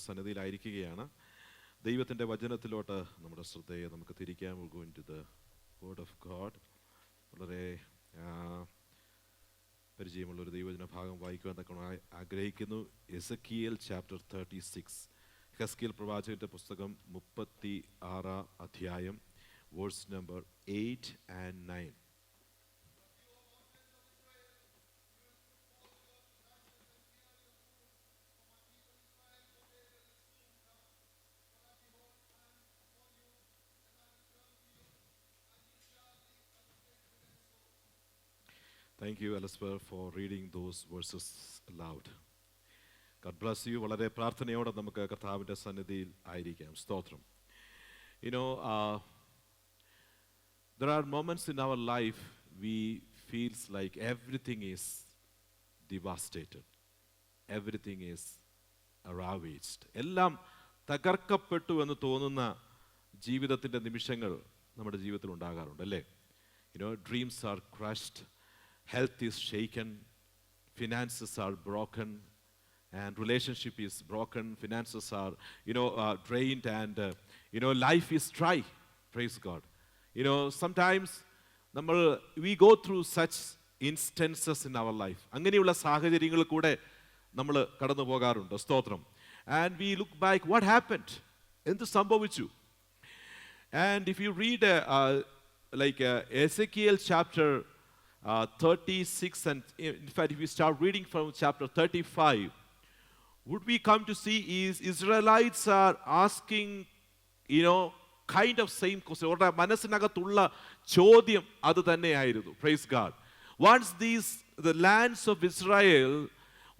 സന്നിധിയിലായിരിക്കുകയാണ്. ദൈവത്തിൻ്റെ വചനത്തിലോട്ട് നമ്മുടെ ശ്രദ്ധയെ നമുക്ക് തിരിക്കാൻ. We'll go into the word of God. വളരെ പരിചയമുള്ളൊരു ദൈവവചന ഭാഗം വായിക്കുവാൻ തക്കവണ്ണം ആഗ്രഹിക്കുന്നു. Ezekiel chapter 36. എസെക്കിയേൽ പ്രവാചകന്റെ പുസ്തകം 36 അധ്യായം, verse number 8 and 9. Thank you, Elizabeth, for reading those verses aloud. God bless you. വളരെ പ്രാർത്ഥനയോടെ നമുക്ക് കർത്താവിൻ്റെ സന്നിധിയിൽ ആയിരിക്കാം. സ്തോത്രം. There are moments in our life we feels like everything is devastated. Everything is ravaged. എല്ലാം തകർക്കപ്പെട്ടു എന്ന് തോന്നുന്ന ജീവിതത്തിൻ്റെ നിമിഷങ്ങൾ നമ്മുടെ ജീവിതത്തിൽ ഉണ്ടാകാറുണ്ട്, അല്ലേ? Dreams are crushed. Health is shaken, finances are broken, and relationship is broken. Finances are, drained, and life is dry. Praise God. Sometimes we go through such instances in our life. അങ്ങനെയുള്ള സാഹചര്യങ്ങളിൽ കൂടെ നമ്മൾ കടന്നു പോകാറുണ്ട്. സ്തോത്രം. And we look back, what happened? എന്ത് സംഭവിച്ചു? And if you read Ezekiel chapter 36, and in fact if we start reading from chapter 35, what we come to see is Israelites are asking kind of same question. അവരുടെ മനസ്സിനകത്തുള്ള ചോദ്യം അത് തന്നെയായിരുന്നു. Praise God. Once the lands of Israel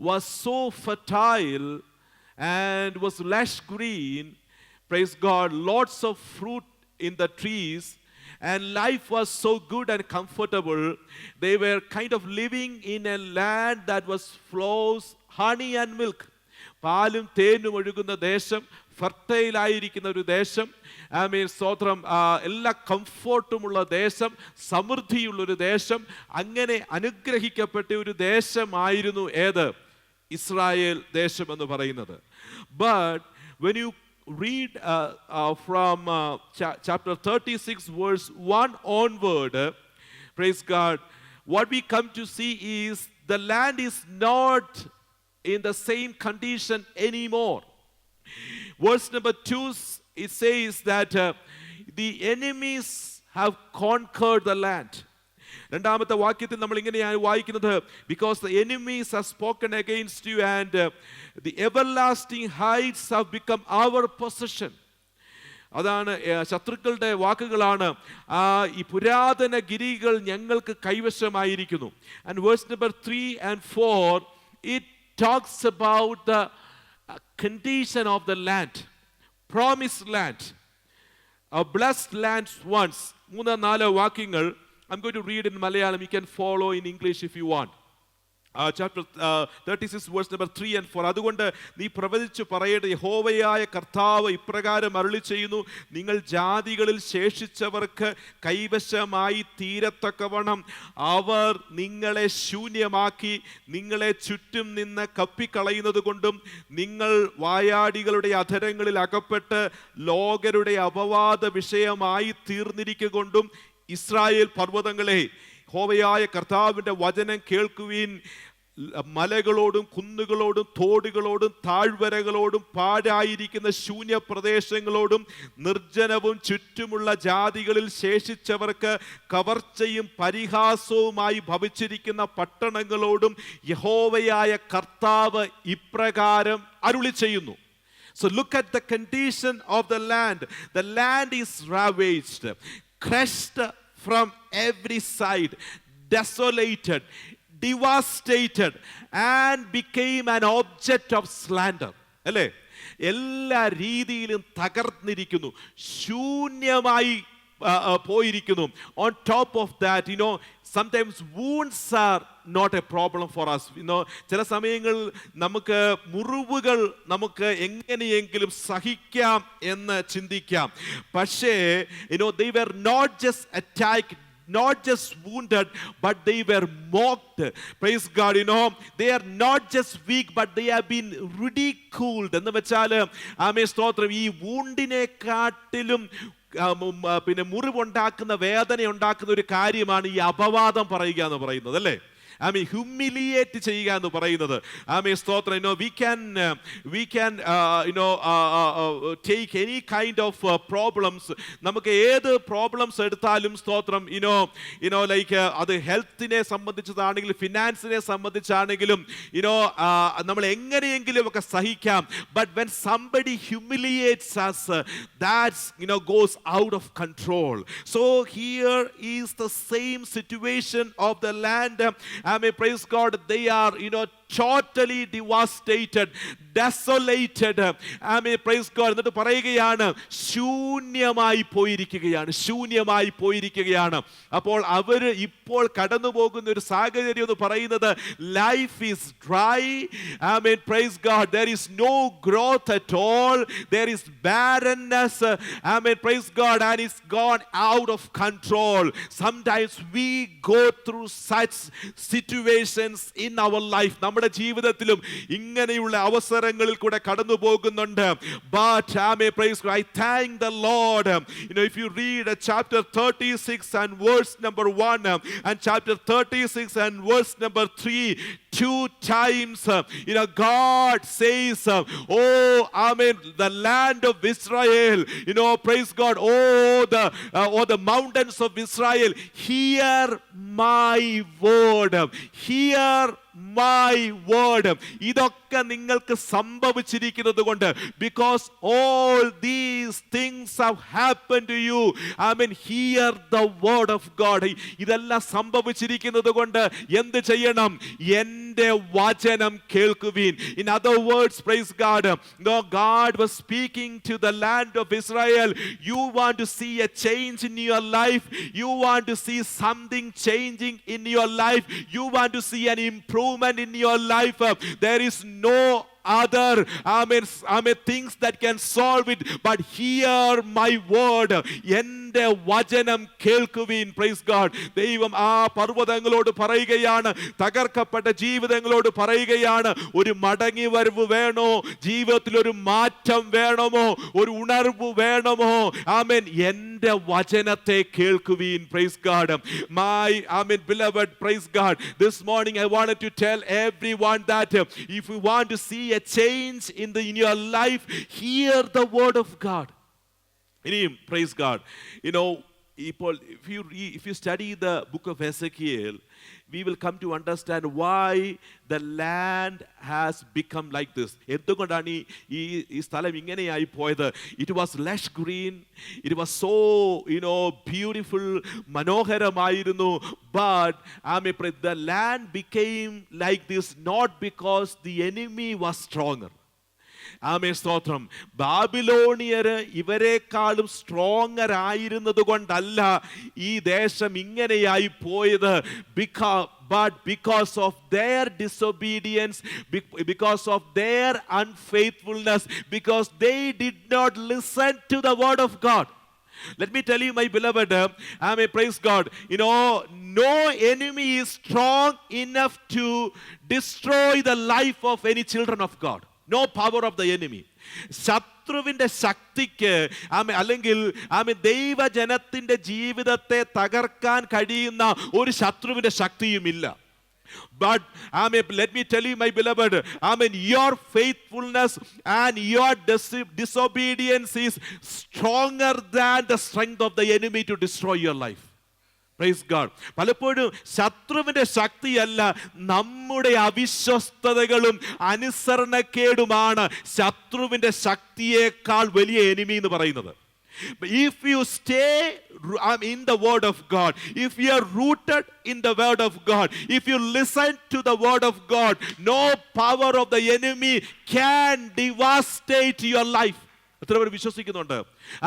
was so fertile and was lush green, praise God, lots of fruit in the trees, and life was so good and comfortable. They were kind of living in a land that was flows honey and milk. പാലും തേനും ഒഴുകുന്ന ദേശം, fertile ആയിരിക്കുന്ന ഒരു ദേശം, സ്തോത്രം, എല്ലാ കംഫോർട്ടുമുള്ള ദേശം, സമൃദ്ധിയുള്ളൊരു ദേശം, അങ്ങനെ അനുഗ്രഹിക്കപ്പെട്ട ഒരു ദേശമായിരുന്നു ഏത്? ഇസ്രായേൽ ദേശം എന്ന് പറയുന്നത്. But when you read from chapter 36 verse 1 onward, praise God, what we come to see is the land is not in the same condition anymore. Verse number 2, it says that the enemies have conquered the land. രണ്ടാമത്തെ വാക്യത്തിൽ നമ്മൾ ഇങ്ങനെയാണ് വായിക്കുന്നത്, because the enemies have spoken against you, and the everlasting heights have become our possession. അതാണ് ശത്രുക്കളുടെ വാക്കുകളാണ്. ഈ പുരാതന ഗിരികൾ ഞങ്ങൾക്ക് കൈവശമായിരിക്കുന്നു. And verse number 3 and 4, it talks about the condition of the land, promised land, a blessed land once. 3-4 വാക്യങ്ങൾ I'm going to read in Malayalam. You can follow in English if you want. Chapter 36 verse number 3 and 4. അതുകൊണ്ട് നീ പ്രവചിച്ചു പറയട്ടെ, യഹോവയായ കർത്താവ് ഇപ്രകാരം അരുളി ചെയ്യുന്നു, നിങ്ങൾ ജാതികളിൽ ശേഷിച്ചവർക്ക് കൈവശമായി തീരത്തക്കവണ്ണം അവർ നിങ്ങളെ ശൂന്യമാക്കി നിങ്ങളെ ചുറ്റും നിന്ന് കപ്പിക്കളയുന്നത് കൊണ്ടും നിങ്ങൾ വായാടികളുടെ അധരങ്ങളിൽ അകപ്പെട്ട് ലോകരുടെ അപവാദ വിഷയമായി തീർന്നിരിക്കൊണ്ടും ഇസ്രായേൽ പർവ്വതങ്ങളെ, യഹോവയായ കർത്താവിൻ്റെ വചനം കേൾക്കുവിൻ. മലകളോടും കുന്നുകളോടും തോടുകളോടും താഴ്വരകളോടും പാഴായിരിക്കുന്ന ശൂന്യ പ്രദേശങ്ങളോടും നിർജ്ജനവും ചുറ്റുമുള്ള ജാതികളിൽ ശേഷിച്ചവർക്ക് കവർച്ചയും പരിഹാസവുമായി ഭവിച്ചിരിക്കുന്ന പട്ടണങ്ങളോടും യഹോവയായ കർത്താവ് ഇപ്രകാരം അരുളി ചെയ്യുന്നു. So look at the condition of the land. The land is ravaged, crushed from every side, desolated, devastated, and became an object of slander. അല്ലേ? എല്ലാ രീതിയിലും തകർന്നിരിക്കുന്നു, ശൂന്യമായി പോയിരിക്കുന്നു. On top of that, sometimes wounds are not a problem for us. ചില സമയങ്ങളിൽ നമുക്ക് മുറിവുകൾ നമുക്ക് എങ്ങനെയെങ്കിലും സഹിക്കാം എന്ന് ചിന്തിക്കാം. പക്ഷേ they were not just attacked not just wounded, but they were mocked. Praise God, they are not just weak, but they have been ridiculed. എന്ന് വെച്ചാൽ ആമേൻ സ്തോത്രം, ഈ വൂണ്ടിനെക്കാട്ടിലും പിന്നെ മുറിവുണ്ടാക്കുന്ന വേദന ഉണ്ടാക്കുന്ന ഒരു കാര്യമാണ് ഈ അപവാദം പറയുക എന്ന് പറയുന്നത്, അല്ലേ? ഹ്യൂമിലിയേറ്റ് ചെയ്യുക എന്ന് പറയുന്നത്. സ്തോത്രം, we can take any kind of problems. നമുക്ക് ഏത് പ്രോബ്ലംസ് എടുത്താലും സ്തോത്രം, ലൈക്ക് അത് ഹെൽത്തിനെ സംബന്ധിച്ചതാണെങ്കിലും ഫിനാൻസിനെ സംബന്ധിച്ചാണെങ്കിലും നമ്മൾ എങ്ങനെയെങ്കിലും ഒക്കെ സഹിക്കാം. But when somebody humiliates us, that goes out of control. So here is the same situation of the land. Praise God, they are totally devastated, desolated. Praise God. എന്നിട്ട് പറയുകയാണ്, ശൂന്യമായി പോയിരിക്കുകയാണ്. അപ്പോൾ അവർ ഇപ്പോൾ കടന്നു പോകുന്ന ഒരു സാഹചര്യം എന്ന് പറയുന്നത്, life is dry. Praise God. There is no growth at all. There is barrenness. Praise God. And it's gone out of control. Sometimes we go through such situations in our life. നമ്മുടെ ജീവിതത്തിലും ഇങ്ങനെയുള്ള അവസരങ്ങളിൽ കൂടെ കടന്നു പോകുന്നുണ്ട്. But praise God, I thank the Lord. If you read chapter 36 and verse number 1 and chapter 36 and verse number 3, 2 times God says, the land of Israel, praise God, the mountains of Israel, hear my word. Hear my word. ഇതൊക്കെ നിങ്ങൾക്ക് സംഭവിച്ചിരിക്കുന്നത് കൊണ്ട്, because all these things have happened to you, hear the word of God. ഇതെല്ലാം സംഭവിച്ചിരിക്കുന്നത് കൊണ്ട് എന്ത് ചെയ്യണം? എൻ്റെ വചനം കേൾക്കുവിൻ. In other words, praise God, God was speaking to the land of Israel. You want to see a change in your life, you want to see something changing in your life, you want to see an improvement in your life, there is no other things that can solve it, but hear my word. എൻ്റെ വചനം കേൾക്കുവിൻ. Praise God. ദൈവം ആ പർവ്വതങ്ങളോട് പറയുകയാണ്, തകർക്കപ്പെട്ട ജീവിതങ്ങളോട് പറയുകയാണ്, ഒരു മടങ്ങി വരവ് വേണോ? ജീവിതത്തിൽ ഒരു മാറ്റം വേണമോ? ഒരു ഉണർവ് വേണമോ? എൻ്റെ വചനത്തെ കേൾക്കുവിൻ. Praise God. My beloved, praise God, this morning I wanted to tell everyone that if you want to see a change in your life, hear the word of God. Praise God. If you study the book of Ezekiel, we will come to understand why the land has become like this. എന്തുകൊണ്ടാണ് ഈ സ്ഥലം ഇങ്ങനെയായി പോയത്? It was lush green, it was so beautiful, മനോഹരമായിരുന്നു. But the land became like this not because the enemy was stronger. സ്തോത്രം. ബാബിലോണിയര് ഇവരെക്കാളും stronger ആയിരുന്നത് കൊണ്ടല്ല ഈ ദേശം ഇങ്ങനെയായി പോയത്. But because of their disobedience, because of their unfaithfulness, because they did not listen to the word of God. Let me tell you, my beloved, praise God, no enemy is strong enough to destroy the life of any children of God. No power of the enemy. ശത്രുവിന്റെ ശക്തിക്ക് അല്ലെങ്കിൽ ദൈവജനത്തിന്റെ ജീവിതത്തെ തകർക്കാൻ കഴിയുന്ന ഒരു ശത്രുവിന്റെ ശക്തിയുമില്ല. But let me tell you, my beloved, your faithfulness and your disobedience is stronger than the strength of the enemy to destroy your life. Praise God. പലപ്പോഴും ശത്രുവിന്റെ ശക്തിയല്ല, നമ്മുടെ അവിശ്വസ്തതകളും അനുസരണക്കേടുമാണ് ശത്രുവിന്റെ ശക്തിയേക്കാൾ വലിയ എനിമി എന്ന് പറയുന്നത്. If you stay in the word of God, if you are rooted in the word of God, if you listen to the word of God, no power of the enemy can devastate your life. എത്ര പേർ വിശ്വസിക്കുന്നുണ്ട്?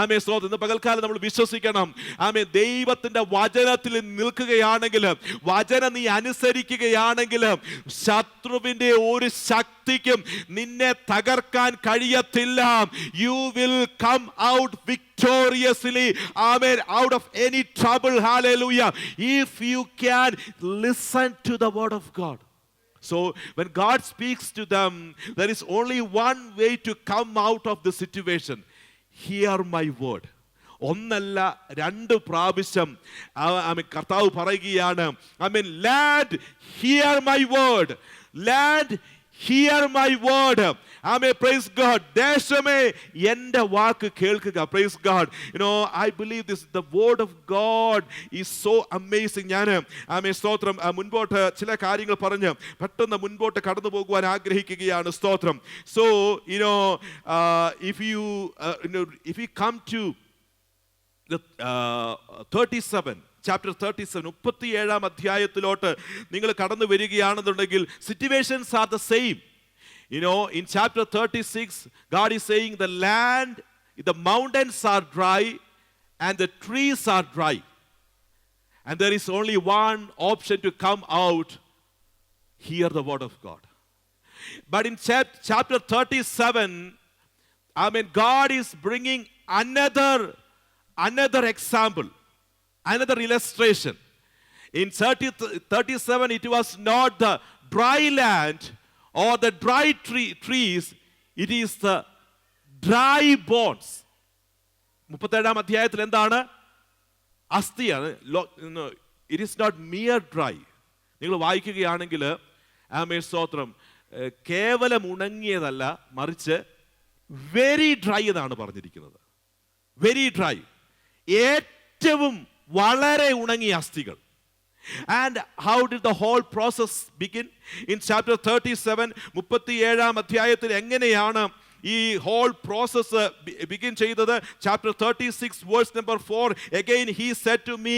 ആമേൻ, സ്തോത്രം. ഇന്ന് പകൽക്കാലം നമ്മൾ വിശ്വസിക്കണം. ആമേൻ, ദൈവത്തിന്റെ വചനത്തിൽ നിൽക്കുകയാണെങ്കിൽ, വചനം നീ അനുസരിക്കുകയാണെങ്കിൽ, ശത്രുവിന്റെ ഒരു ശക്തിക്കും നിന്നെ തകർക്കാൻ കഴിയത്തില്ല. You will come out victoriously, amen, out of any trouble. Hallelujah. If you can listen to the word of God. So when God speaks to them, there is only one way to come out of the situation. Hear my word. ഒന്നല്ല, രണ്ട് പ്രാവശ്യം കർത്താവ് പറയുകയാണ്, amen, land hear my word, land hear my word. Amen, praise God. ദേശമേ എൻ്റെ വാക്ക് കേൾക്കുക. Praise God. I believe this, the word of God is so amazing. ഞാൻ ആമേൻ, സ്തോത്രം, മുൻപോട്ട് ചില കാര്യങ്ങൾ പറഞ്ഞ് പെട്ടെന്ന് മുൻപോട്ട് കടന്നു പോകുവാൻ ആഗ്രഹിക്കുകയാണ്. സ്തോത്രം. So if you come to the 37, chapter 37, 37-ാം അധ്യായത്തിലോട്ട് നിങ്ങൾ കടന്നു വരികയാണെന്നുണ്ടെങ്കിൽ, situations are the same. In chapter 36, God is saying the land, the mountains are dry and the trees are dry. And there is only one option to come out: hear the word of God. But in chapter 37, God is bringing another example, another illustration. In 37, it was not the dry land or the dry trees, it is the dry bones. 37-ാം അധ്യായത്തിൽ എന്താണ്? അസ്ഥിയാണ്. It is not mere dry. നിങ്ങൾ വായിക്കുകയാണെങ്കിൽ, ആമേൻ, സ്തോത്രം, കേവലം ഉണങ്ങിയതല്ല, മറിച്ച് very dry എന്നാണ് പറഞ്ഞിരിക്കുന്നത്. Very dry, ഏറ്റവും വളരെ ഉണങ്ങിയ അസ്ഥികൾ. And how did the whole process begin? In chapter 37, 37-ാം അധ്യായത്തിൽ എങ്ങനെയാണ് ഈ whole process begin ചെയ്തത്? Chapter 36, verse number 4, again he said to me,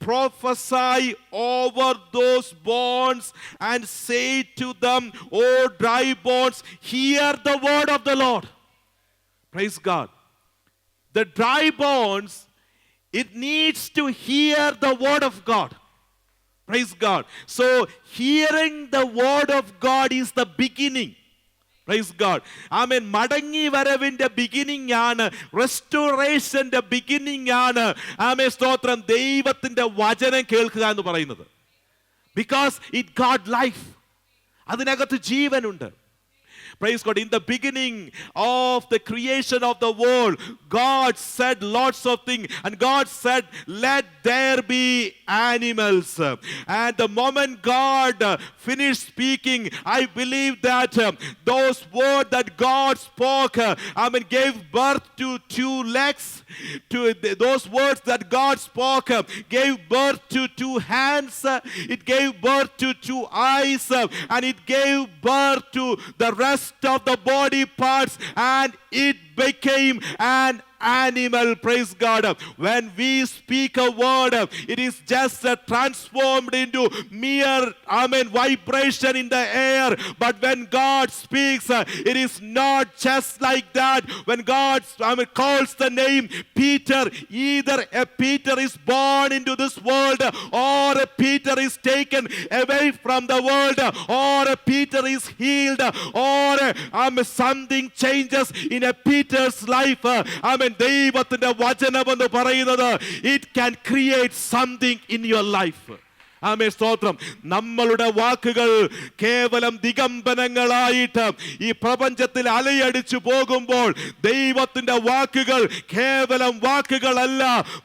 prophesy over those bones and say to them, O dry bones, hear the word of the Lord. Praise God. The dry bones, it needs to hear the word of God. Praise God. So hearing the word of God is the beginning. Praise God. Amen. മടങ്ങി വരവിന്റെ beginning ആണ്, റെസ്റ്റോറേഷന്റെ beginning ആണ്. ആമേൻ, സ്തോത്രം, ദൈവത്തിന്റെ വചനം കേൾക്കുക എന്ന് പറയുന്നത്. Because it got life. അതിനകത്ത് ജീവനുണ്ട്. Praise God. In the beginning of the creation of the world, God said lots of things, and God said, let there be animals. And the moment God finished speaking, I believe that those words that God spoke, gave birth to two legs. Those words that God spoke gave birth to two hands. It gave birth to two eyes, and it gave birth to the rest of the body parts, and it became an animal. Praise God. When we speak a word, it is just transformed into mere vibration in the air. But when God speaks, it is not just like that. When God calls the name Peter, either a Peter is born into this world, or a Peter is taken away from the world, or a Peter is healed, or something changes in a Peter's life. ദൈവത്തിന്റെ വചനം എന്ന് പറയുന്നത്, it can create something in your life. ആമേൻ, സ്തോത്രം. നമ്മളുടെ വാക്കുകൾ കേവലം ദിഗംബനങ്ങളായിട്ട് ഈ പ്രപഞ്ചത്തിൽ അലയടിച്ചു പോകുമ്പോൾ, ദൈവത്തിന്റെ വാക്കുകൾ കേവലം വാക്കുകളല്ല.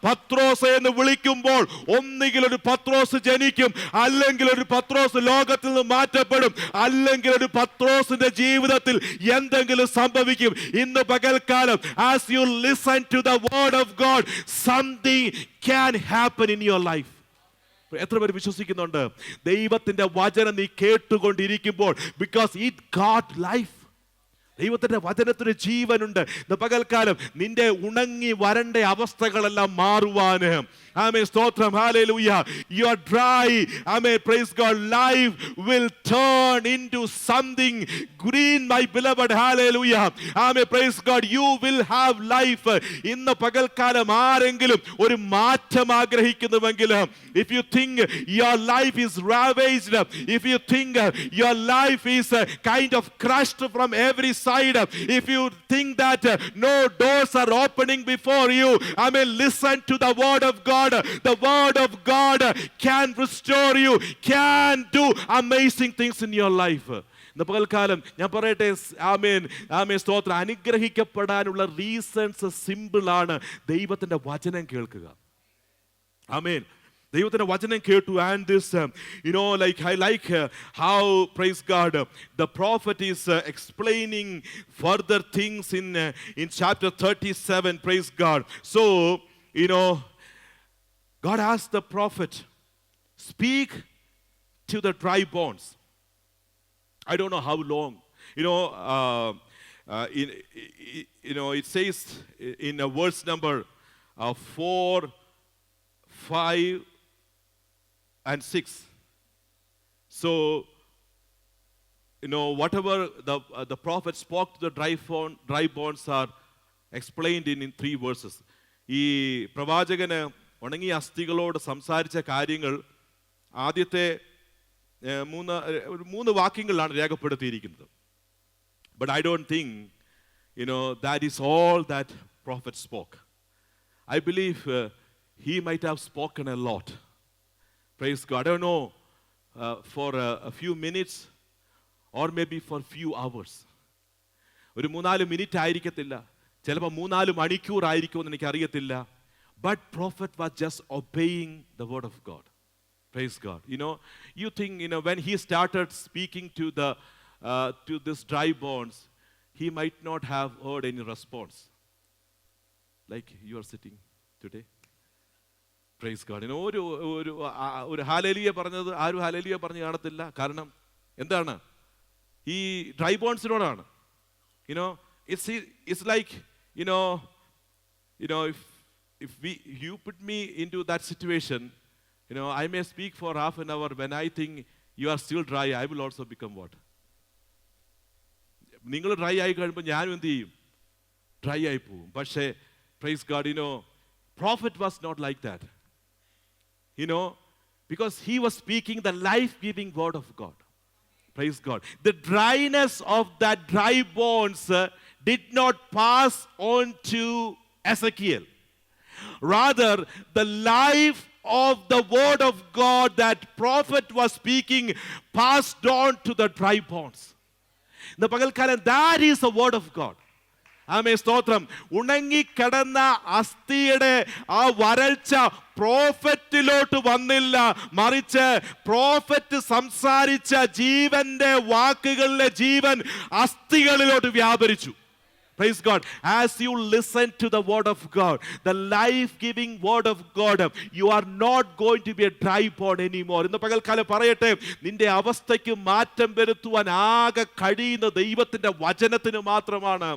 പത്രോസ് എന്ന് വിളിക്കുമ്പോൾ ഒന്നുകിൽ ഒരു പത്രോസ് ജനിക്കും, അല്ലെങ്കിൽ ഒരു പത്രോസ് ലോകത്തിൽ നിന്ന് മാറ്റപ്പെടും, അല്ലെങ്കിൽ ഒരു പത്രോസിന്റെ ജീവിതത്തിൽ എന്തെങ്കിലും സംഭവിക്കും. ഇന്ന് പകൽക്കാലം, as you listen to the word of God, something can happen in your life. എത്ര പേര് വിശ്വസിക്കുന്നുണ്ട്? ദൈവത്തിന്റെ വചനം നീ കേട്ടുകൊണ്ടിരിക്കുമ്പോൾ, because it got life. ദൈവത്തിന്റെ വചനത്തിന് ജീവനുണ്ട്. പകൽക്കാലം നിന്റെ ഉണങ്ങി വരണ്ട അവസ്ഥകളെല്ലാം മാറുവാന്, Amen. Stotram. Hallelujah. You are dry. Amen. Praise God. Life will turn into something green, my beloved. Hallelujah. Amen. Praise God. You will have life. ഇന്ന് പകൽക്കാലം ആരെങ്കിലും ഒരു മാറ്റം ആഗ്രഹിക്കുന്നുവെങ്കിൽ, if you think your life is ravaged, if you think your life is kind of crushed from every side, if you think that no doors are opening before you, I mean, listen to the word of God. The word of God can restore you, can do amazing things in your life. ഇന്ന് പകൽക്കാലം ഞാൻ പറയട്ടെ, ആമേൻ ആമേൻ സ്തോത്രം, അനുഗ്രഹിക്കപ്പെടാനുള്ള reasons സിമ്പിളാണ്. ദൈവത്തിൻ്റെ വചനം കേൾക്കുക. ആമേൻ. ദൈവത്തിൻ്റെ വചനം കേട്ടു. And this, like I like how, praise God, the prophet is explaining further things in chapter 37, praise God. So, God asked the prophet, speak to the dry bones. I don't know how long. It says in verse number 4, 5, and 6. So, whatever the prophet spoke to the dry bones are explained in 3 verses. ഈ പ്രവാചകന് ഉണങ്ങിയ അസ്ഥികളോട് സംസാരിച്ച കാര്യങ്ങൾ ആദ്യത്തെ 3 വാക്യങ്ങളിലാണ് രേഖപ്പെടുത്തിയിരിക്കുന്നത്. But I don't think, that is all that prophet spoke. I believe he might have spoken a lot. Praise God. I don't know, for a few minutes or maybe for few hours. ഒരു 3-4 minute ആയിരിക്കത്തില്ല, ചിലപ്പോൾ 3-4 മണിക്കൂർ ആയിരിക്കുമെന്ന് എനിക്കറിയത്തില്ല. But prophet was just obeying the word of God. Praise God. You think, when he started speaking to this dry bones, he might not have heard any response. Like you are sitting today. Praise God. ഒരു hallelujah പറഞ്ഞത് ആരും hallelujah പറഞ്ഞു കാണത്തില്ല. കാരണം എന്താണ്? ഈ dry ബോൺസിനോടാണ്. It's like, if you put me into that situation, I may speak for half an hour. When I think you are still dry, I will also become what? നിങ്ങൾ dry ആയി കഴിയുമ്പോൾ ഞാനും എന്ത് ചെയ്യും? ഡ്രൈ ആയി പോവും. പക്ഷേ praise God, prophet was not like that. Because he was speaking the life-giving word of God. Praise God. The dryness of that dry bones did not pass on to Ezekiel. Rather, the life of the word of God that prophet was speaking passed on to the dry bones. The pagalkalan, that is the word of God. ആമേ സ്തോത്രം. ഉണങ്ങിക്കിടന്ന അസ്ഥിയുടെ ആ വരൾച്ച പ്രോഫറ്റിലോട്ട് വന്നില്ല, മറിച്ച് prophet സംസാരിച്ച ജീവന്റെ വാക്കുകളിലെ ജീവൻ അസ്ഥികളിലോട്ട് വ്യാപരിച്ചു. Praise God. As you listen to the word of God, the life-giving word of God, you are not going to be a dry bone anymore. ഇന്ന് പകൽക്കാലം പറയട്ടെ, നിന്റെ അവസ്ഥയ്ക്ക് മാറ്റം വരുത്തുവാൻ ആകെ കഴിയുന്ന ദൈവത്തിന്റെ വചനത്തിന് മാത്രമാണ്.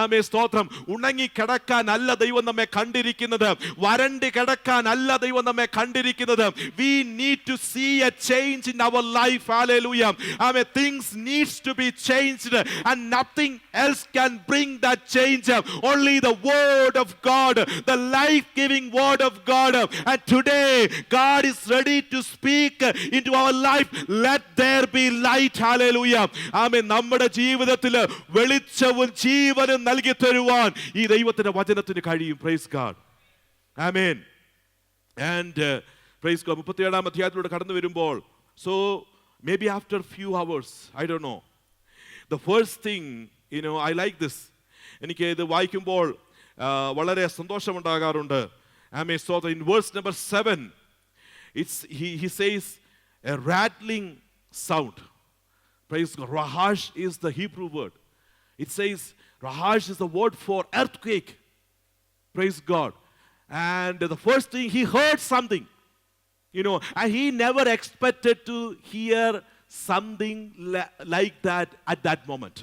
ആമേൻ സ്തോത്രം. ഉണങ്ങി കിടക്കാനല്ല ദൈവം നമ്മെ കണ്ടിരിക്കുന്നത്, വരണ്ടി കിടക്കാനല്ല ദൈവം നമ്മെ കണ്ടിരിക്കുന്നത്. We need to see a change in our life. Hallelujah. Amen. Things needs to be changed, and nothing else can bring that change. Only the word of God, the life-giving word of God. And today God is ready to speak into our life. Let there be light. Hallelujah. Amen. നമ്മുടെ ജീവിതത്തിൽ വെളിച്ചവും ജീവനും നൽകി തരുവാൻ ഈ ദൈവത്തിന്റെ വചനത്തിന് കഴിയും. Praise God. Amen. And praise God. 37-ാം അധ്യായത്തിലൂടെ കടന്നു വരുമ്പോൾ, so maybe after few hours, I don't know, the first thing, I like this. എനിക്ക് ഇത് വായിക്കുമ്പോൾ വളരെ സന്തോഷമുണ്ടാകാറുണ്ട്. ആമേൻ സ്തോത്രം. In verse number 7, he says a rattling sound. Praise God. Rahash is the Hebrew word. It says Rahash is the word for earthquake. Praise God. And the first thing, he heard something, and he never expected to hear something like that at that moment.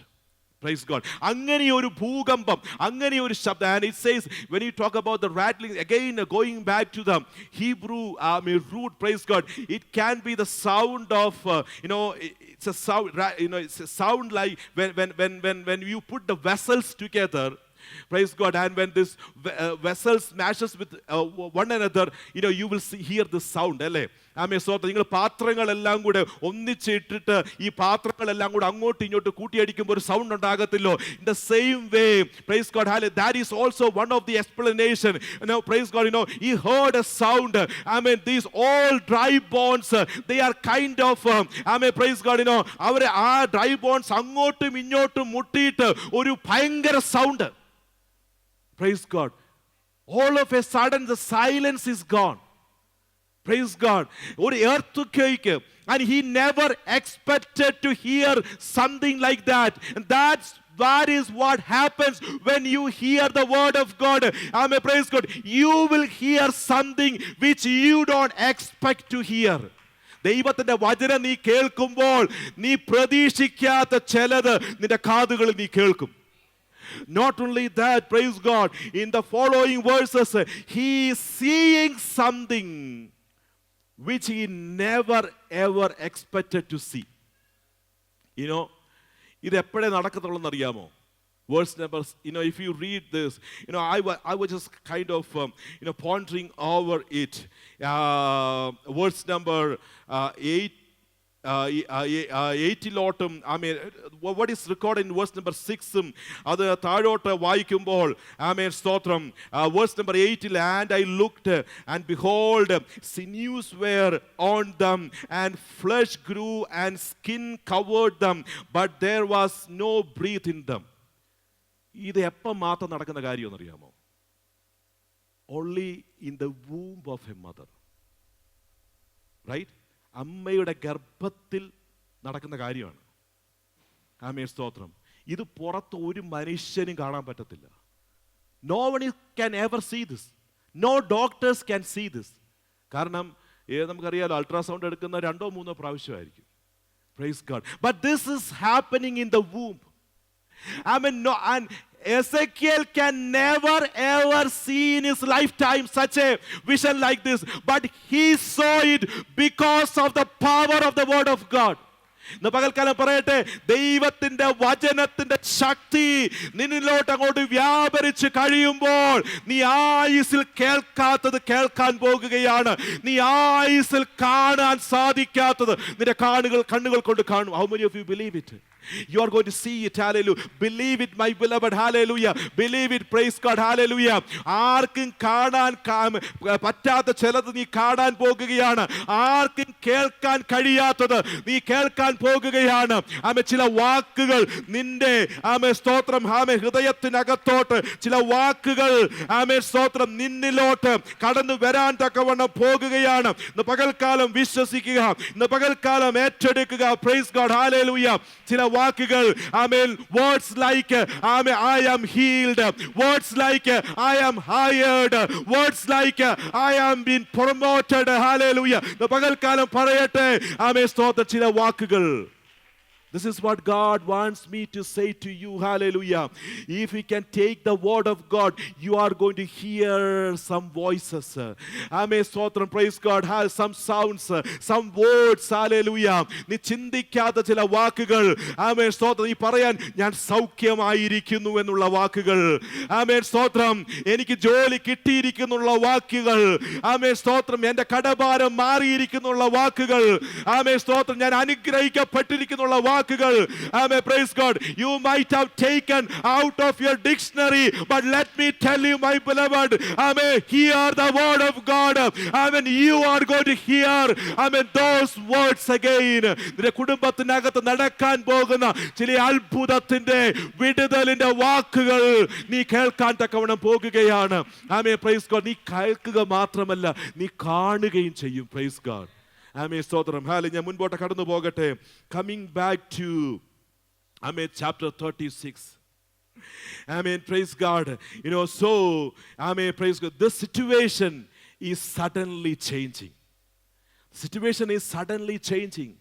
Praise God. അങ്ങനെ ഒരു ഭൂകമ്പം, അങ്ങനെ ഒരു ശബ്ദം. And it says, when you talk about the rattling, again going back to the Hebrew root, praise God, it can be the sound of, it's a sound, it's a sound like when you put the vessels together. Praise God. And when this vessel smashes with one another, you will hear the sound. അല്ലേ? ആമേൻ. സ്തോത്രം. നിങ്ങൾ പാത്രങ്ങളെല്ലാം കൂടെ ഒന്നിച്ചിട്ടിട്ട് ഈ പാത്രങ്ങളെല്ലാം കൂടെ അങ്ങോട്ടും ഇങ്ങോട്ടും കൂട്ടിയടിക്കുമ്പോൾ ഒരു sound ഉണ്ടാകത്തില്ലോ. In the same way, praise God, that is also one of the explanation. Praise God, he heard a sound. These all dry bones, they are kind of, praise God, അവരെ ആ dry bones അങ്ങോട്ടും ഇങ്ങോട്ടും മുട്ടിയിട്ട് ഒരു ഭയങ്കര sound. Praise God. All of a sudden the silence is gone. Praise God. ഒരു earthquake, and he never expected to hear something like that. And that is what happens when you hear the word of God. Amen. Praise God. You will hear something which you don't expect to hear. ദൈവത്തിന്റെ വചനം നീ കേൾക്കുമ്പോൾ നീ പ്രതീക്ഷിക്കാത്ത ചിലത് നിന്റെ കാതുകളിൽ നീ കേൾക്കും. Not only that, praise God, in the following verses, he is seeing something which he never ever expected to see. ഇത് എപ്പോഴേ നടക്കത്തുള്ളൂ അറിയാമോ? Verse numbers, if you read this, I was just kind of, pondering over it. Verse number 8. 8-ലോട്ടും what is recorded in verse number 6 അത് താഴോട്ട് വായിക്കുമ്പോൾ ആമേൻ സ്തോത്രം. verse number 8, and I looked and behold sinews were on them and flesh grew and skin covered them but there was no breath in them. ഇത് എപ്പം മാത്രം നടക്കുന്ന കാര്യം അറിയാമോ? Only in the womb of a mother, right? അമ്മയുടെ ഗർഭത്തിൽ നടക്കുന്ന കാര്യമാണ്. ആമേൻ സ്തോത്രം. ഇത് പുറത്ത് ഒരു മനുഷ്യനും കാണാൻ പറ്റത്തില്ല. No one can ever see this. No doctors can see this. കാരണം നമുക്കറിയാലോ, അൾട്രാസൗണ്ട് എടുക്കുന്ന 2-3 പ്രാവശ്യമായിരിക്കും. Praise God. But this is happening in the womb. No, and Ezekiel can never ever see in his lifetime such a vision like this, but he saw it because of the power of the word of God. ഇന്ന് പകൽക്കാലം പറയട്ടെ, ദൈവത്തിന്റെ വചനത്തിന്റെ ശക്തി നിന്നിലോട്ട് അങ്ങോട്ട് വ്യാപരിച്ച് കഴിയുമ്പോൾ നീ ആയുസ്സിൽ കേൾക്കാത്തത് കേൾക്കാൻ പോകുകയാണ്. നീ ആയുസ്സിൽ കാണാൻ സാധിക്കാത്തത് നിന്റെ കണ്ണുകൾ കൊണ്ട് കാണും. How many of you believe it? You are going to see it. Hallelujah. Believe it, my beloved. Hallelujah. Believe it. Praise God. Hallelujah. ആർക്കും കാണാൻ പറ്റാത്ത ചിലത് നീ കാണാൻ പോകുകയാണ്. ആർക്കും കേൾക്കാൻ കഴിയാത്തത് നീ കേൾക്കാൻ പോകുകയാണ്. ചില വാക്കുകൾ നിന്റെ സ്തോത്രം ഹൃദയത്തിനകത്തോട്ട് ചില വാക്കുകൾ സ്തോത്രം നിന്നിലോട്ട് കടന്നു വരാൻ തക്കവണ്ണം പോകുകയാണ്. ഇന്ന് പകൽക്കാലം വിശ്വസിക്കുക, ഇന്ന് പകൽക്കാലം ഏറ്റെടുക്കുക. Praise God. Hallelujah. ചില വാക്കുകൾ words like I am healed, words like I am hired, words like I am been promoted. Hallelujah. പകൽക്കാലം പറയട്ടെ സ്തോത്രം ചില വാക്കുകൾ. This is what God wants me to say to you. Hallelujah. If we can take the word of God, you are going to hear some voices. Amen. Stotram. Praise God. Has some sounds, some words. Hallelujah. നീ ചിന്തിക്കാത്ത ചില വാക്കുകൾ. ആമേൻ സ്തോത്രം. നീ പറയാൻ ഞാൻ സൗഖ്യമായിരിക്കുന്നു എന്നുള്ള വാക്കുകൾ. ആമേൻ സ്തോത്രം. എനിക്ക് ജോലി കിട്ടിയിരിക്കുന്നുള്ള വാക്കുകൾ. ആമേൻ സ്തോത്രം. എൻ്റെ കടഭാരം മാറിയിരിക്കുന്നുള്ള വാക്കുകൾ. ആമേൻ സ്തോത്രം. ഞാൻ അനുഗ്രഹിക്കപ്പെട്ടിരിക്കുന്നുള്ള വാക്കുകൾ. Amen. Praise God. You might have taken out of your dictionary, but let me tell you, my beloved, amen, hear the word of God. Amen. You are going to hear, amen, those words again. നിന്റെ കുടുംബത്തിനകത്ത് നടക്കാൻ പോകുന്ന ചില അത്ഭുതത്തിന്റെ വിടുതലിന്റെ വാക്കുകൾ നീ കേൾക്കാൻ തക്കവണ്ണം പോകുകയാണ്. Amen. Praise God. നീ കേൾക്കുക മാത്രമല്ല, നീ കാണുകയും ചെയ്യും. Praise God. ആമേൻ സ്തോത്രം. ഞാൻ മുൻപോട്ട് കടന്നു പോകട്ടെ. Coming back to chapter 36. Amen. Praise God. So amen. Praise God. This situation is suddenly changing. Situation is suddenly changing.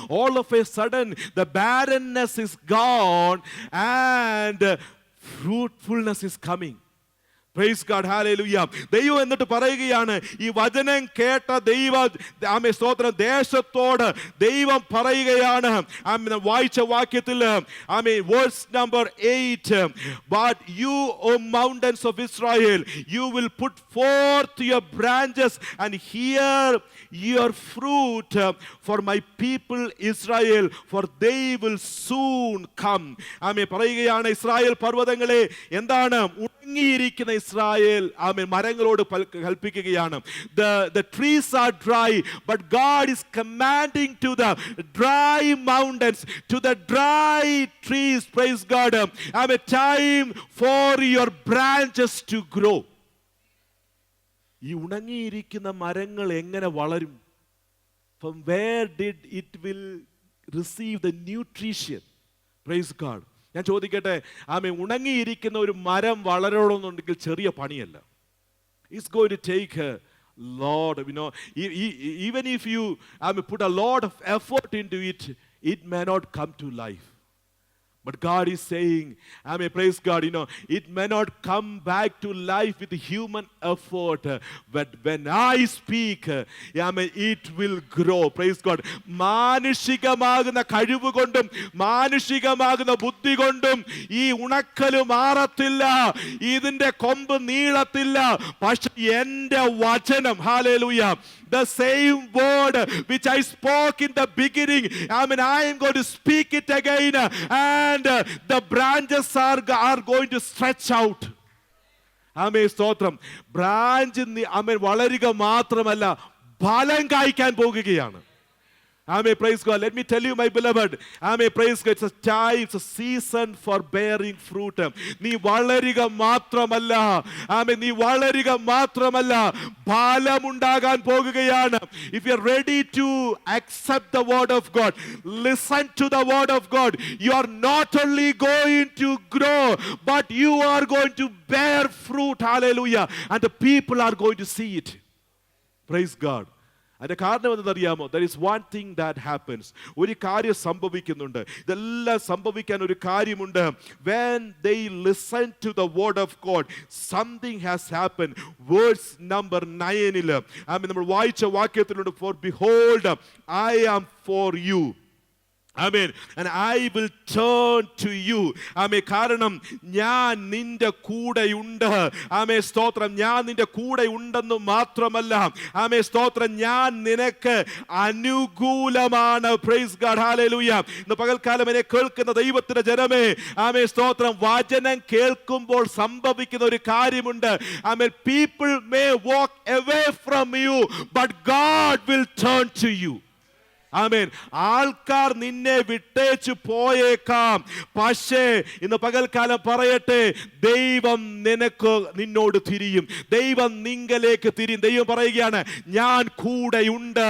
All of a sudden, the barrenness is gone and fruitfulness is coming. Praise God, hallelujah. ദൈവം എന്നിട്ട് പറയുകയാണ്, ഈ വചനം കേട്ട ആമേൻ സ്തോത്രം ദേശത്തോട് ദൈവം പറയുകയാണ്. വായിച്ച വാക്യത്തിൽ ആമേൻ verse number 8, but you, O mountains of Israel, you will put forth your branches and hear your fruit for my people Israel, for they will soon come. Amen പറയുകയാണ്, ഇസ്രായേൽ പർവ്വതങ്ങളെ എന്താണ് ഉണങ്ങിയിരിക്കുന്ന ഇസ്രായേൽ ആമേൻ മരങ്ങളോട് കൽപ്പിക്കുകയാണ്. The trees are dry, but God is commanding to the dry mountains, to the dry trees, praise God, a time for your branches to grow. ഈ ഉണങ്ങിയിരിക്കുന്ന മരങ്ങൾ എങ്ങനെ വളരും? From where did it will receive the nutrition? Praise God. ഞാൻ ചോദിക്കട്ടെ, ആമേൻ ഉണങ്ങിയിരിക്കുന്ന ഒരു മരം വളരണമെന്നുണ്ടെങ്കിൽ ചെറിയ പണിയല്ല. It's going to take a lot of, even if you put a lot of effort into it, it may not come to life. But God is saying, praise God, it may not come back to life with human effort, but when I speak, it will grow. Praise God. മാനുഷികമാകുന്ന കഴിവ് കൊണ്ടും മാനുഷികമാകുന്ന ബുദ്ധി കൊണ്ടും ഈ ഉണക്കല് മാറത്തില്ല, ഇതിന്റെ കൊമ്പ് നീളത്തില്ല. പക്ഷെ എന്റെ വചനം, hallelujah, the same word which I spoke in the beginning, I am going to speak it again, and the branches are going to stretch out. ആമേൻ സ്തോത്രം. ബ്രാഞ്ച് വളരുക മാത്രമല്ല, ഫലം കായ്ക്കാൻ പോകുകയാണ്. Amen, praise God. Let me tell you, my beloved, amen, praise God, it's a time, it's a season for bearing fruit. നീ വളരുക മാത്രമല്ല, ആമേൻ, നീ വളരുക മാത്രമല്ല, ഫലമുണ്ടാകാൻ പോകുകയാണ്. If you are ready to accept the word of God, listen to the word of God, you are not only going to grow, but you are going to bear fruit. Hallelujah. And the people are going to see it. Praise God. അതിന്റെ കാരണം എന്തെന്നറിയാമോ? There is one thing that happens. ഒരു കാര്യം സംഭവിക്കുന്നുണ്ട്. ഇതെല്ലാം സംഭവിക്കാൻ ഒരു കാര്യമുണ്ട്. When they listen to the word of God, something has happened. Verse number 9 നമ്മൾ വായിച്ച വാക്യത്തിലുണ്ട്, for behold, I am for you. Amen. And I will turn to you. Amen. കാരണം ഞാൻ നിന്റെ കൂടെയുണ്ട്. ആമേൻ സ്തോത്രം. ഞാൻ നിന്റെ കൂടെ ഉണ്ടെന്ന് മാത്രമല്ല, ആമേൻ സ്തോത്രം, ഞാൻ നിനക്ക് അനുകൂലമാണ്. Praise God, hallelujah. ഇന്ന് പകൽക്കാലം എന്നെ കേൾക്കുന്ന ദൈവത്തിന്റെ ജനമേ, ആമേൻ സ്തോത്രം, വചനം കേൾക്കുമ്പോൾ സംഭവിക്കുന്ന ഒരു കാര്യമുണ്ട്. ആമേൻ, people may walk away from you, but God will turn to you. ആമേൻ. ആൾക്കാർ നിന്നെ വിട്ടേച്ചു പോയേക്കാം, പക്ഷേ ഇന്ന് പകൽക്കാലം പറയട്ടെ, ദൈവം നിന്നോട് തിരിയും. ദൈവം നിങ്കലേക്ക് തിരിയും. ദൈവം പറയുകയാണ്, ഞാൻ കൂടെയുണ്ട്.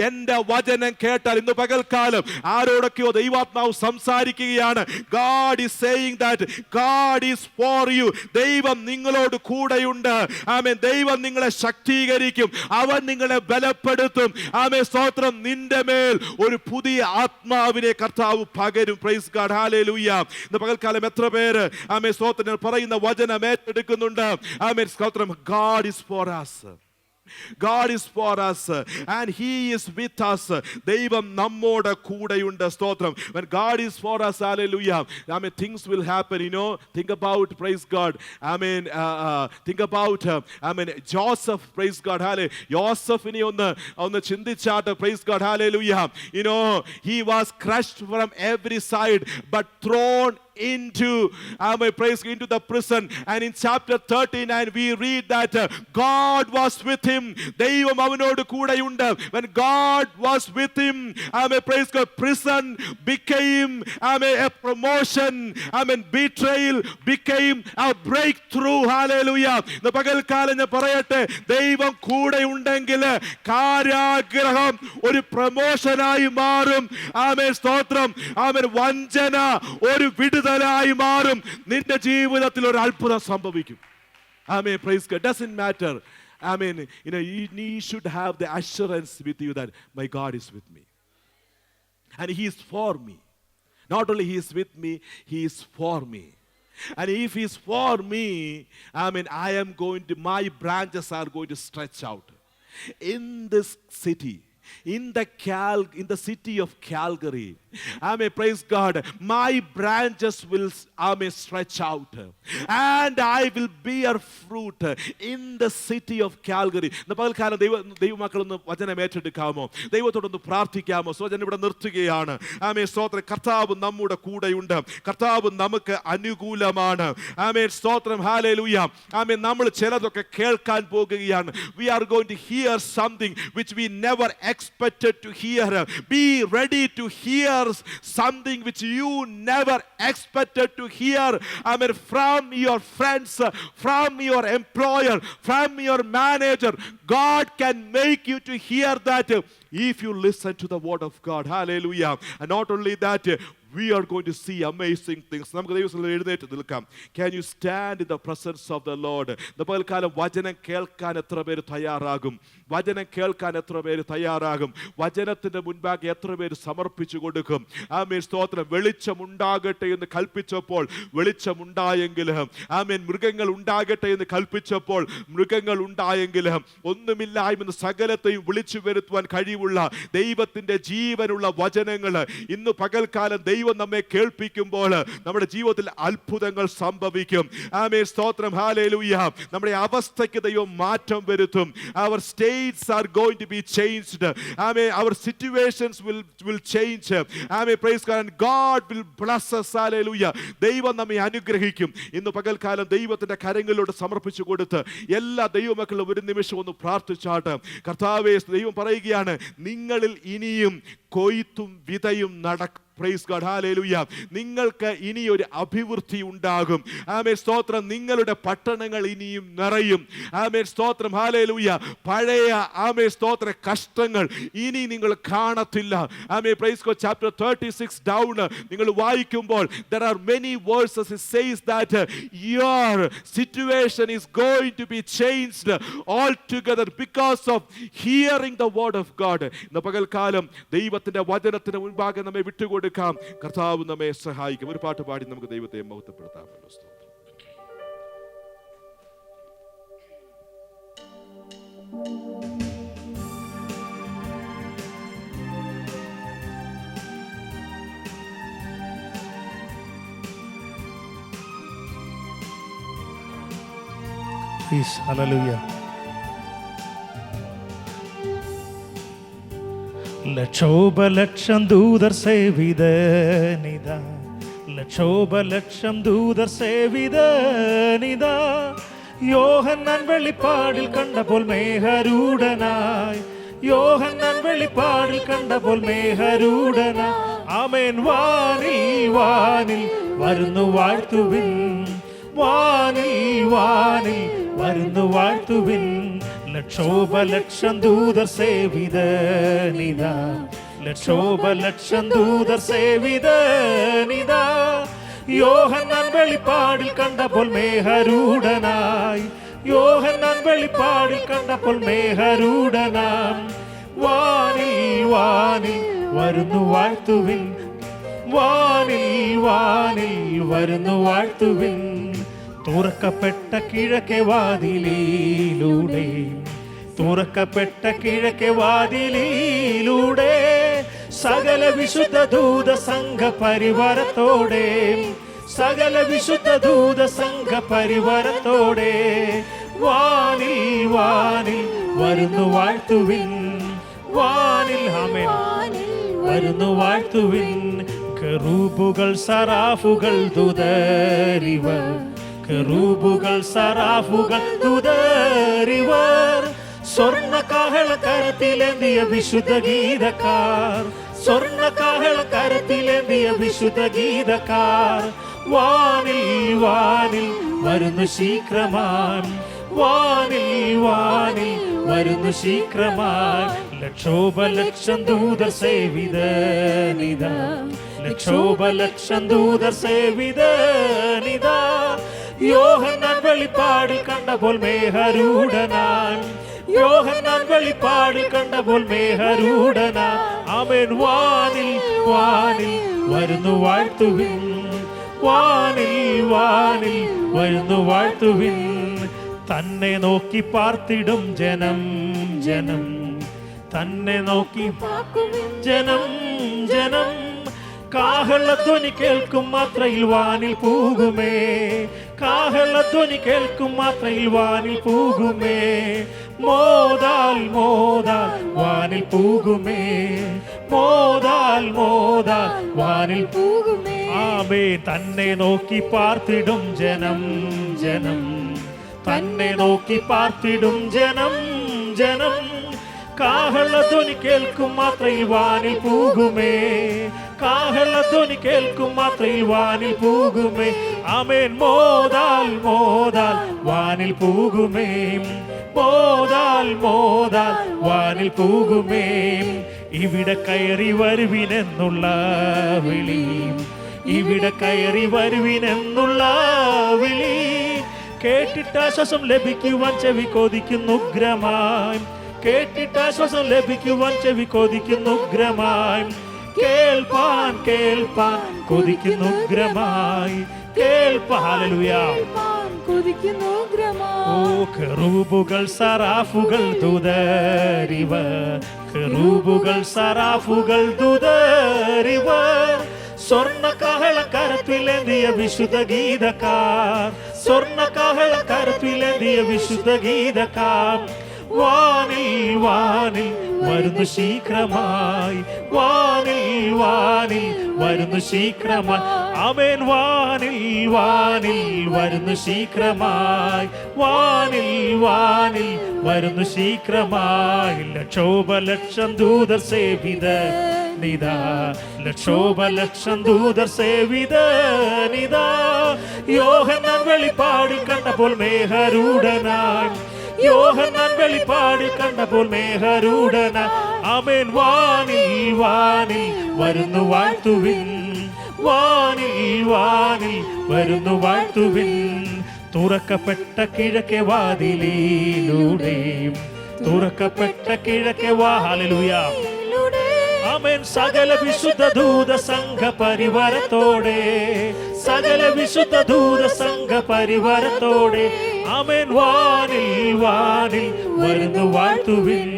എൻ്റെ വചനം കേട്ടാൽ, ഇന്ന് പകൽക്കാലം ആരോടൊക്കെയോ ദൈവാത്മാവ് സംസാരിക്കുകയാണ്. God is saying that God is for you. ദൈവം നിങ്ങളോട് കൂടെയുണ്ട്. ആമേൻ. ദൈവം നിങ്ങളെ ശക്തീകരിക്കും, അവൻ നിങ്ങളെ ബലപ്പെടുത്തും. ആമേൻ സ്തോത്രം. നിന്റെ മേൽ ഒരു പുതിയ ആത്മാവിനെ കർത്താവ് പകരും. Praise God, hallelujah. ഇന്ന് പകൽക്കാലം എത്ര പേര് ആമേൻ സ്തോത്രം പറയുന്ന വചനം ഏറ്റെടുക്കുന്നുണ്ട്? ആമേൻ സ്തോത്രം. God is for us. God is for us and He is with us. ദൈവം നമ്മോട് കൂടെയുണ്ട്. സ്തോത്രം. When God is for us, hallelujah, amen, things will happen. Think about, praise God, amen, think about, amen, Joseph, praise God, hallelujah. Josephine ഒന്ന് ചിന്തിച്ചാട്ട്, praise God, hallelujah. He was crushed from every side but thrown into the prison, and in chapter 39 we read that God was with him. ദൈവം അവനോട് കൂടെയുണ്ട്. When God was with him, praise God, prison became a promotion. Betrayal became a breakthrough. Hallelujah. ഇന്ന് പകൽക്കാലം ഞാൻ പറയട്ടെ, ദൈവം കൂടെ ഉണ്ടെങ്കിൽ കാരാഗ്രഹം ഒരു പ്രമോഷനായി മാറും. ആമേൻ സ്തോത്രം. ആമേൻ. വഞ്ചന ഒരു വിടുതലായി മാറും. നിന്റെ ജീവിതത്തിൽ ഒരു അത്ഭുതം സംഭവിക്കും. Amen. Praise God. Doesn't matter. Amen. You should have the assurance with you that my God is with me. And he is for me. Not only he is with me, he is for me. And if he is for me, I am going to, my branches are going to stretch out. In this city, in the city of Calgary, praise God, my branches will, stretch out. And I will bear fruit in the city of Calgary. പകൽക്കാലം ദൈവമക്കളൊന്ന് വചനം ഏറ്റെടുക്കാമോ? ദൈവത്തോടൊന്ന് പ്രാർത്ഥിക്കാമോ? സ്വജനം ഇവിടെ നിർത്തുകയാണ്. സ്തോത്രം. കർത്താവ് നമ്മുടെ കൂടെയുണ്ട്. കർത്താവ് നമുക്ക് അനുകൂലമാണ്. സ്തോത്രം. ഹല്ലേലൂയ. നമ്മൾ ചിലതൊക്കെ കേൾക്കാൻ പോകുകയാണ്. We are going to hear something which we never expected to hear. Be ready to hear something which you never expected to hear. From your friends, from your employer, from your manager. God can make you to hear that if you listen to the word of God. Hallelujah. And not only that, we are going to see amazing things. നമുക്ക് ദൈവത്തിൽ എഴുന്നേറ്റ് നിൽക്കാം. Can you stand in the presence of the Lord? പകൽക്കാലം വചനം കേൾക്കാൻ എത്ര പേര് തയ്യാറാകും? വചനം കേൾക്കാൻ എത്ര പേര് തയ്യാറാകും? വചനത്തിന്റെ മുൻപാകെ എത്ര പേര് സമർപ്പിച്ചു കൊടുക്കും? സ്തോത്രം. വെളിച്ചം ഉണ്ടാകട്ടെ എന്ന് കൽപ്പിച്ചപ്പോൾ വെളിച്ചമുണ്ടായെങ്കിലും, മൃഗങ്ങൾ ഉണ്ടാകട്ടെ എന്ന് കൽപ്പിച്ചപ്പോൾ മൃഗങ്ങൾ ഉണ്ടായെങ്കിലും, ഒന്നുമില്ലായ്മെന്ന് സകലത്തെയും വിളിച്ചു വരുത്തുവാൻ കഴിവുള്ള ദൈവത്തിന്റെ ജീവനുള്ള വചനങ്ങൾ ഇന്ന് പകൽക്കാലം ദൈവം നമ്മെ കേൾപ്പിക്കുമ്പോൾ നമ്മുടെ ജീവിതത്തിൽ അത്ഭുതങ്ങൾ സംഭവിക്കും. സ്തോത്രം. ഹല്ലേലൂയ. നമ്മുടെ അവസ്ഥയ്ക്ക് ദൈവം മാറ്റം വരുത്തും. Our states are going to be changed. Our situations will change. Praise God. And God will bless us. Hallelujah. ദൈവം നമ്മെ അനുഗ്രഹിക്കും. ഇന്ന് പകൽക്കാലം ദൈവത്തിന്റെ കരങ്ങളിലോട്ട് സമർപ്പിച്ചു കൊടുത്ത് എല്ലാ ദൈവമക്കളും ഒരു നിമിഷം ഒന്ന് പ്രാർത്ഥിച്ചാട്ട്. കർത്താവേ, ദൈവം പറയുകയാണ്, നിങ്ങളിൽ ഇനിയും കൊയ്ത്തും വിതയും നടക്കും. Praise God. Hallelujah. നിങ്ങൾക്ക് ഇനി ഒരു അഭിവൃദ്ധി ഉണ്ടാകും. സ്തോത്രം. നിങ്ങളുടെ പട്ടണങ്ങൾ ഇനിയും നിറയും. സ്തോത്രം. ഹല്ലേലൂയ. പഴയ സ്തോത്ര കഷ്ടങ്ങൾ ഇനി നിങ്ങൾ കാണത്തില്ല. Praise God. Chapter 36 down നിങ്ങൾ വായിക്കുമ്പോൾ there are many verses. It says that your situation is going to be changed altogether because of hearing the word of God. ഇന്ന് പകൽക്കാലം ദൈവത്തിന്റെ വചനത്തിന് മുൻപാകെ നമ്മെ വിട്ടുകൊടുക്കാം. കർത്താവ് നമ്മെ സഹായിക്കും. ഒരു പാട്ട് പാടി നമുക്ക് ദൈവത്തെ മഹത്വപ്പെടുത്താമല്ലോ. Please, hallelujah. ലക്ഷോപലക്ഷം ദൂതർ സേവിതനിതാ, ലക്ഷോപലക്ഷം ദൂതർ സേവിതനിതാ. യോഹന്നാൻ വെളിപ്പാടിൽ കണ്ടപ്പോൾ മേഘരൂഢനായി, യോഹന്നാൻ വെളിപ്പാടിൽ കണ്ടപ്പോൾ മേഘരൂഢനായി. ആമേൻ. വാനിൽ വാനിൽ വരുന്നു വാഴ്ത്തുവിൻ, വാനിൽ വാനിൽ വരുന്നു വാഴ്ത്തുവിൻ. ലക്ഷോപലക്ഷം ദൂതർ സേവിതനിതാ, ലക്ഷോപലക്ഷം ദൂതർ സേവിതനിതാ. യോഹന്നാൻ വെളിപ്പാടിൽ കണ്ടപ്പോൾ മേഘരൂഢനായി, യോഹന്നാൻ വെളിപ്പാടിൽ കണ്ടപ്പോൾ മേഘരൂഢനാം. വാനിൽ വാനിൽ വരുന്നു വാഴ്ത്തുവിൻ, വാനിൽ വാനിൽ വരുന്നു വാഴ്ത്തുവിൻ. തുറക്കപ്പെട്ട കിഴക്കേ വാതിലിലൂടെ, തുറക്കപ്പെട്ട കിഴക്കേ വാതിലിലൂടെ സകല വിശുദ്ധ ദൂത സംഘ പരിവാരത്തോടെ, സകല വിശുദ്ധ ദൂത സംഘ പരിവാരത്തോടെ വാനിൽ വാനിൽ വരുന്നു വാഴ്ത്തുവിൻ, വാനിൽ ആമേൻ വരുന്നു വാഴ്ത്തുവിൻ. കെറൂബുകൾ സറാഫുകൾ ദൂതരിവർ, കെറൂബുകൾ സറാഫുകൾ ദൂതരിവർ. സ്വർണ്ണ കാഹള കരത്തിലേന്തിയ വിശുദ്ധ ഗീതക്കാർ, സ്വർണ്ണ കാഹള കരത്തിലേന്തിയ വിശുദ്ധ ഗീതക്കാർ. വാനിൽ വാനിൽ വരുന്നു ശീഘ്രമാൻ, വാനിൽ വാനിൽ വരുന്നു ശീഘ്രമാൻ. ലക്ഷോപലക്ഷം ദൂതർ സേവിതനിതാ, ലക്ഷോപലക്ഷം ദൂതർ സേവിതനിതാ. യോഹന്നാൻ വെളിപ്പാടിൽ കണ്ടപ്പോൾ മേഘരൂഢനാൻ, യോഹന്നാൻ വെളിപ്പാടിൽ കണ്ടപ്പോൾ മേഘരൂഢന. ആമേൻ. വാനിൽ വാനിൽ വരുന്നു വാഴ്ത്തുവിൻ, വാനിൽ വാനിൽ വരുന്നു വാഴ്ത്തുവിൻ. തന്നെ നോക്കി പാർത്തിടും ജനം ജനം, തന്നെ നോക്കി ജനം ജനം. കാഹളധ്വനി കേൾക്കും മാത്രയിൽ വാനിൽ പോകുമേ, കാഹളധ്വനി കേൾക്കും മാത്രയിൽ വാനിൽ പോകുമേ. മോദാൽ മോദാൽ വാനിൽ പോകുമേ, മോദാൽ മോദാൽ വാനിൽ പോകുമേ. ആമേ. തന്നെ നോക്കി പാർത്തിടും ജനം ജനം, തന്നെ നോക്കി പാർത്തിടും ജനം ജനം. കാഹളധ്വനി കേൾക്കും മാത്രയിൽ വാനിൽ പോകുമേ, കാഹളധ്വനി കേൾക്കും മാത്രയിൽ വാനിൽ പോകുമേ. ആമേൻ. മോദാൽ മോദാൽ വാനിൽ പോകുമേ, മോദാൽ മോദാൽ വാനിൽ പോകുമേ. ഇവിടെ കയറി വരുവിനെന്നുള്ള വിളി, ഇവിടെ കയറി വരുവിനെന്നുള്ള വിളി കേട്ടിട്ട് ആശ്വാസം ലഭിക്കുവാൻ ചെവി കൊതിക്കുന്നു ഉഗ്രമായി, കേട്ടിട്ട് ആശ്വാസം ലഭിക്കുവാൻ ചെവി കൊതിക്കുന്നു ഉഗ്രമായി. കേൾപ്പാൻ കേൾപ്പാൻ കൊതിക്കുന്നു ഉഗ്രമായി, കേൾപ്പാൻ. ഹല്ലേലൂയ. ഓ കെറൂബുകൾ സറാഫുകൾ ദൂതരിവർ, കെറൂബുകൾ സറാഫുകൾ ദൂതരിവർ. സ്വർണ്ണ കാഹളക്കരത്തിലേന്തിയ വിശുദ്ധ ഗീതക്കാർ, സ്വർണ്ണ കാഹളക്കരത്തിലേന്തിയ വിശുദ്ധ ഗീതക്കാർ. വാനിൽ വാനിൽ വരുന്നു ശീഘ്രമായി, വാനിൽ വാനിൽ വരുന്നു ശീഘ്രമായി. ആമേൻ. വാനിൽ വാനിൽ വരുന്നു ശീഘ്രമായി, വാനിൽ വാനിൽ വരുന്നു ശീഘ്രമായി. ലക്ഷോപലക്ഷം ദൂതർ സേവിത നിതാ, ലക്ഷോപലക്ഷം ദൂതർ സേവിത നിതാ. യോഹന്നാൻ വെളിപ്പാടിൽ കണ്ടപ്പോൾ മേഘരൂഢനായി, യോഹന്നാൻ വെളിപ്പാടിൽ കണ്ടപ്പോൾ മേഘരൂഢന. ആമേൻ. വാനിൽ വാനിൽ വരുന്നു വാഴ്ത്തുവിൻ, വാനിൽ വാനിൽ വരുന്നു വാഴ്ത്തുവിൻ. തുറക്കപ്പെട്ട കിഴക്കേ വാതിലിലൂടെ, തുറക്കപ്പെട്ട കിഴക്കേ വാ. ഹല്ലേലൂയ. ആമേൻ. സകല വിശുദ്ധ ദൂത സംഘ പരിവാരത്തോടെ, സകല വിശുദ്ധ ദൂത സംഘ പരിവാരത്തോടെ. ആമേൻ. വാനിൽ വാനിൽ വരുന്നു വാഴ്ത്തുവിൻ,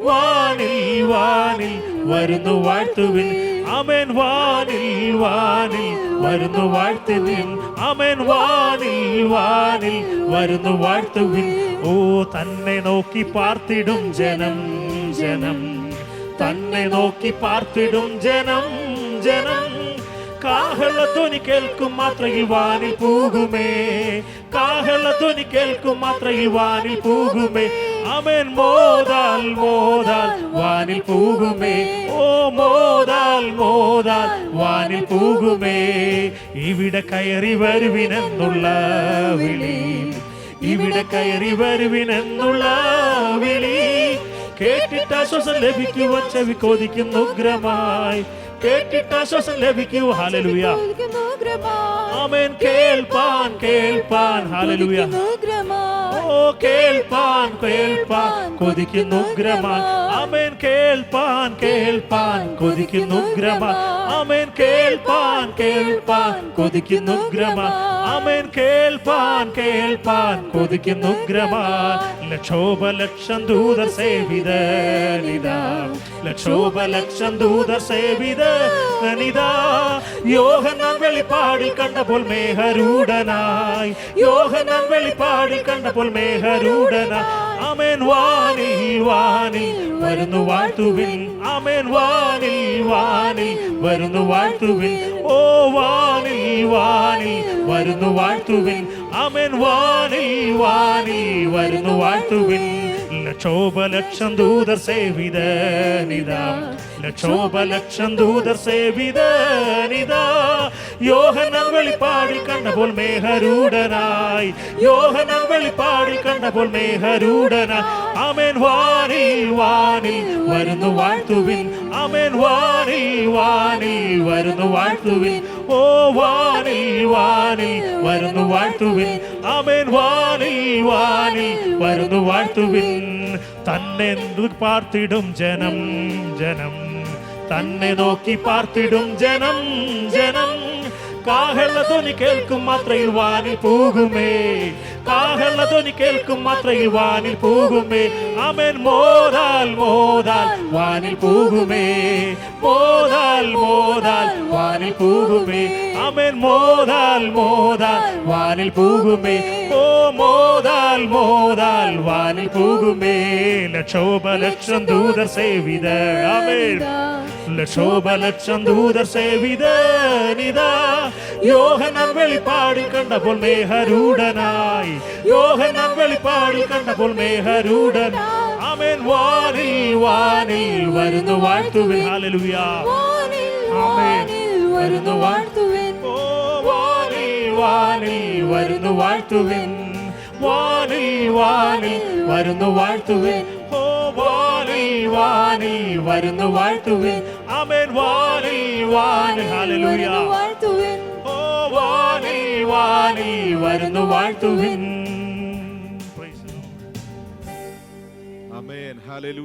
വാനിൽ വാനിൽ വരുന്നു വാഴ്ത്തുവിൻ. ആമേൻ. വാനിൽ വാനിൽ വരുന്നു വാഴ്ത്തുവിൻ, ആമേൻ. വാനിൽ വാനിൽ വരുന്നു വാഴ്ത്തുവിൻ. ഓ തന്നെ നോക്കി പാർത്തിടും ജനം ജനം, തന്നെ നോക്കി പാർത്തിടും ജനം ജനം. കാഹളധ്വനി കേൾക്കും മാത്രയിൽ വാനിൽ പോകുമേ, കാഹളധ്വനി കേൾക്കും മാത്രയിൽ വാനിൽ പോകുമേ. ആമേൻ. മോദാൽ മോദാൽ വാനിൽ പോകുമേ, ഓ മോദാൽ മോദാൽ വാനിൽ പോകുമേ. ഇവിടെ കയറി വരുവിനെന്നുള്ള വിളി, ഇവിടെ കയറി വരുവിനെന്നുള്ള വിളി കേട്ടിട്ട് ആശ്വാസം ലഭിക്കുവാൻ ചെവി കൊതിക്കുന്നു ഉഗ്രമായി, കേട്ടിട്ട് ആശ്വാസം ലഭിക്കൂ. ഹല്ലേലൂയ. ആമേൻ. കേൾപ്പാൻ കേൾപ്പാൻ. ഹല്ലേലൂയ. ഓ കേൾപ്പാൻ കേൾപ്പാൻ കൊതിക്കുന്നു ഉഗ്രമാൻ. ആമേൻ. കേൾപ്പാൻ കേൾപ്പാൻ കൊതിക്കുന്നു ഉഗ്രമാൻ. ആമേൻ. കേൾപ്പാൻ കേൾപ്പാൻ കൊതിക്കുന്നു ഉഗ്രമാൻ. ആമേൻ. കേൾപ്പാൻ കേൾപ്പാൻ കൊതിക്കുന്നു ഉഗ്രമാൻ. ലക്ഷോപലക്ഷം ദൂതർ സേവിതനിതാ, ലക്ഷോപലക്ഷം ദൂതർ സേവിതനിതാ. യോഹന്നാൻ വെളിപ്പാടിൽ കണ്ടപ്പോൾ മേഘരൂഢനായി, യോഹന്നാൻ വെളിപ്പാടിൽ കണ്ടപ്പോൾ മേഘരൂഢനായി. ആമേൻ. വാനിൽ വാനിൽ വരുന്നു വാഴ്ത്തുവിൻ, ആമേൻ. വാനിൽ വാനിൽ വരുന്നു വാഴ്ത്തുവിൻ. ഓ വാനിൽ വാനിൽ വരുന്നു വാഴ്ത്തുവിൻ, ആമേൻ. വാനിൽ വാനിൽ വരുന്നു വാഴ്ത്തുവിൻ. ലക്ഷോപലക്ഷം ദൂതർ സേവിതനിതാ, ലക്ഷോപലക്ഷം ദൂതർ സേവിതനിതാ. യോഹന്നാൻ വെളിപ്പാടിൽ കണ്ടപ്പോൾ മേഘരൂഢനായി, യോഹന്നാൻ വെളിപ്പാടിൽ കണ്ടപ്പോൾ മേഘരൂഢനായി. ആമേൻ. വാനിൽ വാനിൽ വരുന്നു വാഴ്ത്തുവിൻ, ആമേൻ. വാനിൽ വാനിൽ വരുന്നു വാഴ്ത്തുവിൻ. ഓ വാനിൽ വാനിൽ വരുന്നു വാഴ്ത്തുവിൻ. ആമേൻ. വാനിൽ വാനിൽ വരുന്നു വാഴ്ത്തുവിൻ. തന്നെ പാർത്തിടും ജനം ജനം, തന്നെ നോക്കി പാർത്തിടും ജനം ജനം. കാഹളധ്വനി കേൾക്കും മാത്രയിൽ വാനിൽ പോകുമേ, കാഹളധ്വനി കേൾക്കും മാത്രയിൽ വാനിൽ പോകുമേ. ആമേൻ. മോദാൽ മോദാൽ വാനിൽ പോകുമേ, മോദാൽ മോദാൽ വാനിൽ പോകുമേ. ആമേൻ. മോദാൽ മോദാൽ വാനിൽ പോകുമേ. ഓ മോദാൽ മോദാൽ വാനിൽ പോകുമേ. ലക്ഷോപലക്ഷം ദൂതർ സേവിതർ. ആമേൻ. ലക്ഷോപലക്ഷം ദൂതർ സേവിതനിതാ. യോഹന്നാൻ വെളിപ്പാടിൽ കണ്ടപ്പോൾ മേഘരൂഢനായി, യോഹന്നാൻ വെളിപ്പാടിൽ കണ്ടപ്പോൾ മേഘരൂഢൻ. ആമേൻ. വാനിൽ വാനിൽ വരുന്നു വാഴ്ത്തുവിൻ. ഹല്ലേലൂയ. ആമേൻ. വരുന്നു വാഴ്ത്തുവിൻ. ഓ വാനിൽ വാനിൽ വരുന്നു വാഴ്ത്തുവിൻ. വാനിൽ വാനിൽ വരുന്നു വാഴ്ത്തുവിൻ. ഓ വാനിൽ വാനിൽ വരുന്നു വാഴ്ത്തുവിൻ. ആമേൻ. വാനിൽ വാനിൽ. ഹല്ലേലൂയ. ഓ വാനിൽ വാനിൽ വരുന്നു വാഴ്ത്തുവിൻ. Amen. Hallelujah.